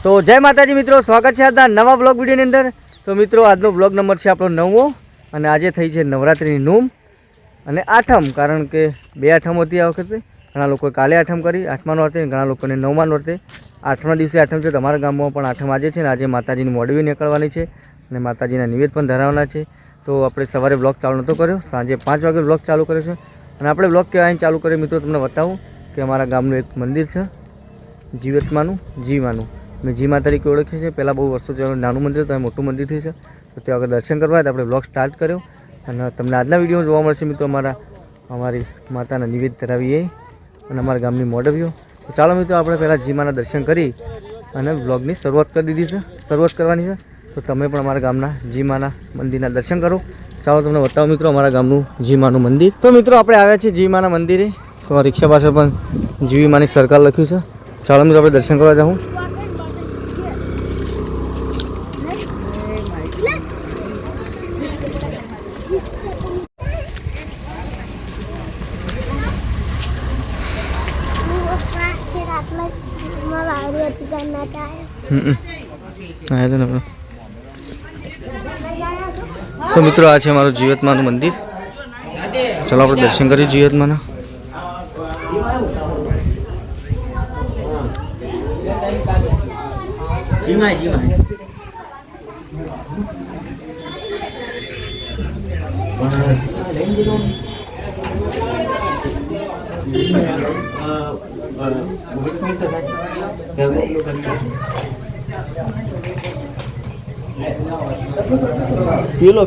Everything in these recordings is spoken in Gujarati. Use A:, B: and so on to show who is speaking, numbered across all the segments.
A: તો જય માતાજી મિત્રો, સ્વાગત છે આજના નવા બ્લોગ વિડીયોની અંદર। તો મિત્રો આજનો બ્લોગ નંબર છે આપણો 9મો અને આજે થઈ છે નવરાત્રિની નોમ અને આઠમ, કારણ કે 2 આઠમ હતી આ વખતે। ઘણા લોકોએ કાલે આઠમ કરી, 8મા નોરતે, ઘણા લોકોને 9મા નોરતે। 8મા દિવસે આઠમ છે, તમારા ગામમાં પણ આઠમ આજે છે ને આજે માતાજીની મોડવી નીકળવાની છે અને માતાજીના નિવેદ પણ ધરાવવાના છે। તો આપણે સવારે બ્લોગ ચાલુ નહોતો કર્યો, સાંજે 5 વાગે બ્લોગ ચાલુ કર્યો છે અને આપણે બ્લોગ કેવા અહીં ચાલુ કર્યો મિત્રો તમને બતાવું કે અમારા ગામનું એક મંદિર છે જીવતમાનું, જીમાનું, મેં જીમા તરીકે ઓળખ્યું છે। પહેલાં બહુ વર્ષો જૂનું નાનું મંદિર હતું, મોટું મંદિર થયું છે, તો ત્યાં આગળ દર્શન કરવા તો આપણે બ્લોગ સ્ટાર્ટ કર્યો અને તમને આજના વિડીયોમાં જોવા મળશે મિત્રો અમારી માતાના નિવેદ ધરાવીએ અને અમારા ગામની મોડવીઓ। તો ચાલો મિત્રો આપણે પહેલાં જીમાના દર્શન કરી અને બ્લોગની શરૂઆત કરી દીધી છે, શરૂઆત કરવાની છે। તો તમે પણ અમારા ગામના જીમાના મંદિરના દર્શન કરો। ચાલો તમને બતાવો મિત્રો અમારા ગામનું જીમાનું મંદિર। તો મિત્રો આપણે આવ્યા છીએ જીમાના મંદિરે, તો રિક્ષા પાસે પણ જીવી માની સરકાર લખ્યું છે। ચાલો મિત્રો આપણે દર્શન કરવા જાઉં। તો મિત્રો આ છે અમારું જીવતમાનું મંદિર, ચાલો આપણે દર્શન કરીએ જીવતમાના।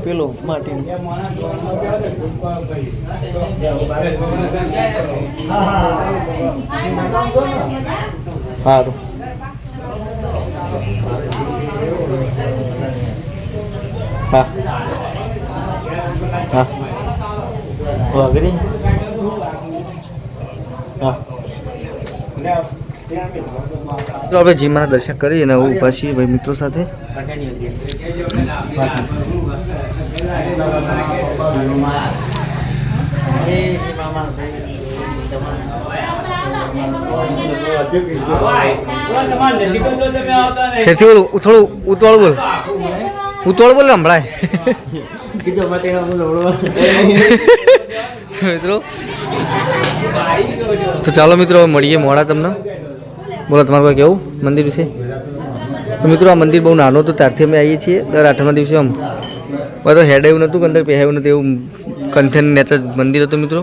A: પેલો માટી સારું હા હા વાગરી હા। તો આપણે જીમાના દર્શન કરી અને ઊભા છીએ ભાઈ મિત્રો સાથે। થોડું ઉતવાળું બોલ, ઉતવાળું બોલ હમણાં મિત્રો। તો ચાલો મિત્રો મળીએ મોડા તમને। બોલો તમારે કોઈ કેવું મંદિર વિશે? તો મિત્રો આ મંદિર બહુ નાનું હતું, ત્યારથી અમે આવીએ છીએ દર 8મા દિવસે। આમ બધું હેડ એવું નહોતું, અંદર પહેરાયું નહોતું, એવું કંઠેન નેચર મંદિર હતું મિત્રો।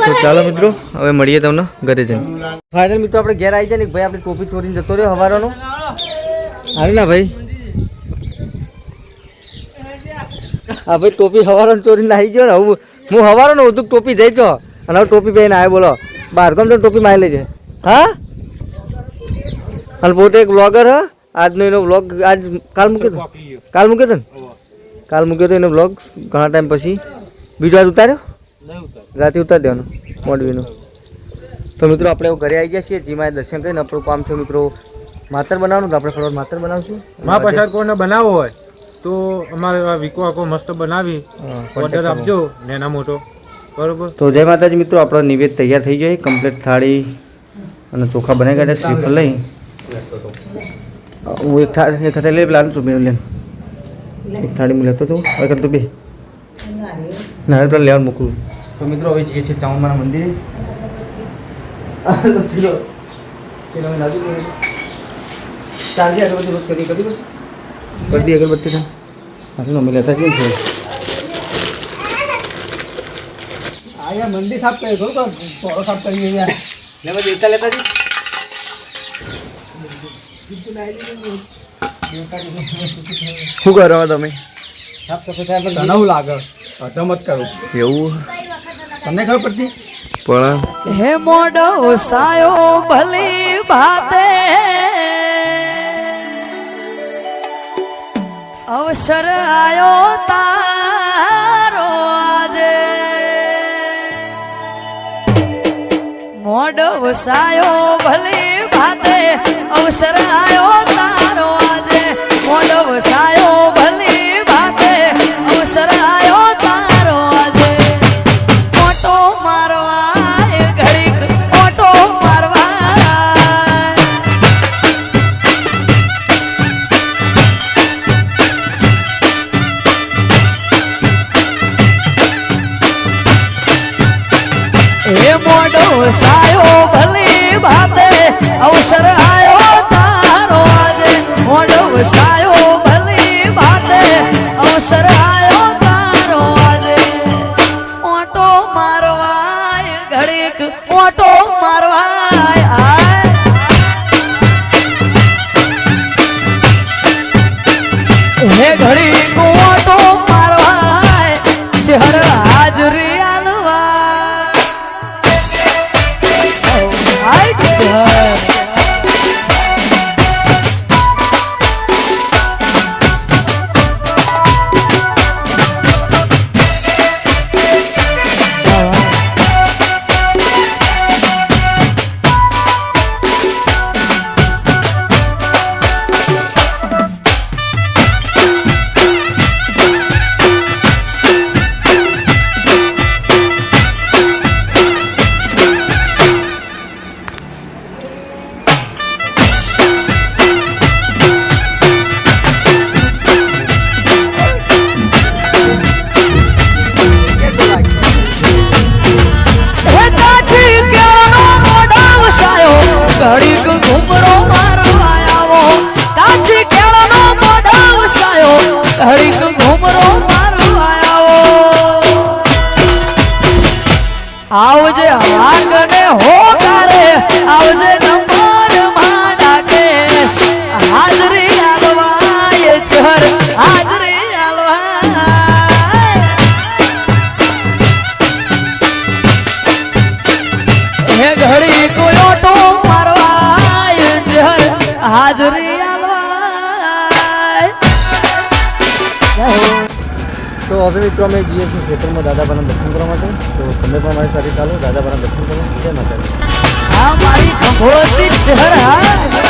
A: તો ચાલો મિત્રો હવે મળીએ તમને ઘરે જઈને। ફાઇનલ મિત્રો આપણે ઘેર આવી જાય ને ભાઈ, આપણી ટોપી ચોરીને જતો રહ્યો હવારનો। હાલ ના ભાઈ, હા ભાઈ ટોપી હવારનો ચોરીને આવી ગયો ને। હું હવારનો હતું ટોપી જઈ છો અને હવે ટોપી પહેરીને આવ્યો। બોલો બહાર ગમ તો ટોપી મારી લેજે। હા અને પોતે એક બ્લોગર હ, આજનો એનો બ્લોગ આજ કાલ મૂક્યો હતો ને, કાલ મૂક્યો હતો એનો બ્લોગ ઘણા ટાઈમ પછી। બીજો વાર ઉતાર્યો, રાતે ઉતારી દેવાનો મોડવીનો। તો મિત્રો આપણે ઘરે આવી ગયા છીએ, જીમાએ દર્શન કરીને આપણું કામ છે મિત્રો માતર બનાવવાનું, તો આપણે ફરવા માતર બનાવશું।
B: મહાપ્રસાદ કોઈને બનાવવો હોય તો અમારે વીકો આખો મસ્ત બનાવી ઓર્ડર આપજો નાના મોટો, બરોબર।
A: તો જય માતાજી મિત્રો, આપણો નિવેદ તૈયાર થઈ જાય, કમ્પ્લીટ થાળી અને ચોખા બનાવી કાઢે। શ્રીફળ લઈ હું એક થાળી લઈ પેલા છું, મેં એક થાળી હું લેતો હતો, હવે તો 2 નારિયેળ પેલા લેવાનું મોકલું। તો મિત્રો હવે જઈએ છીએ ચામુંડાના મંદિરે। ચાલજી અગરબત્તી રોજ કરી દી અગરબત્તી હાથું અમે લેતા છીએ ને
B: આ મંદિર સાફ કરી થોડું થોડો સાફ કરી યાર,
A: લેતા લેતા જી। શું કરો તમે? સાફ સફાઈ થાય પણ
B: તને લાગે ચમત કરું
A: એવું
B: તમને ખબર પડતી
A: પણ
C: હે મોડો સાયો ભલી ભાતે અવસર આયો તારો આજે મોડો સાયો ભલી ભાતે અવસર આયો તારો આજે મોડો સાયો ભલી ભાતે અવસર આયો તારો આજે ઓટો મારવા ઘડી ઓટો મારવા ઘૂમરો મારવા આવો કાચી કેળનો મોઢો વસાયો ઘડીક ઘૂમરો મારવા આવો આવજે હાગને હોકારે આવજે નંબર માં ડાકે હાજરી આલવાય ચહર હાજરી આલવાય હે ઘડી કોયોટો મારવાય ચહર હાજરી આલવાય
A: તો હવે મિત્રો અમે જઈએ છીએ ખેતરમાં દાદાબાના દર્શન કરવા માટે. તો તમે પણ મારી સાથે ચાલો દાદાબાના દર્શન કરો. જય માતાજી.
C: આ મારી ખંભોળતી ચહર હા
A: જય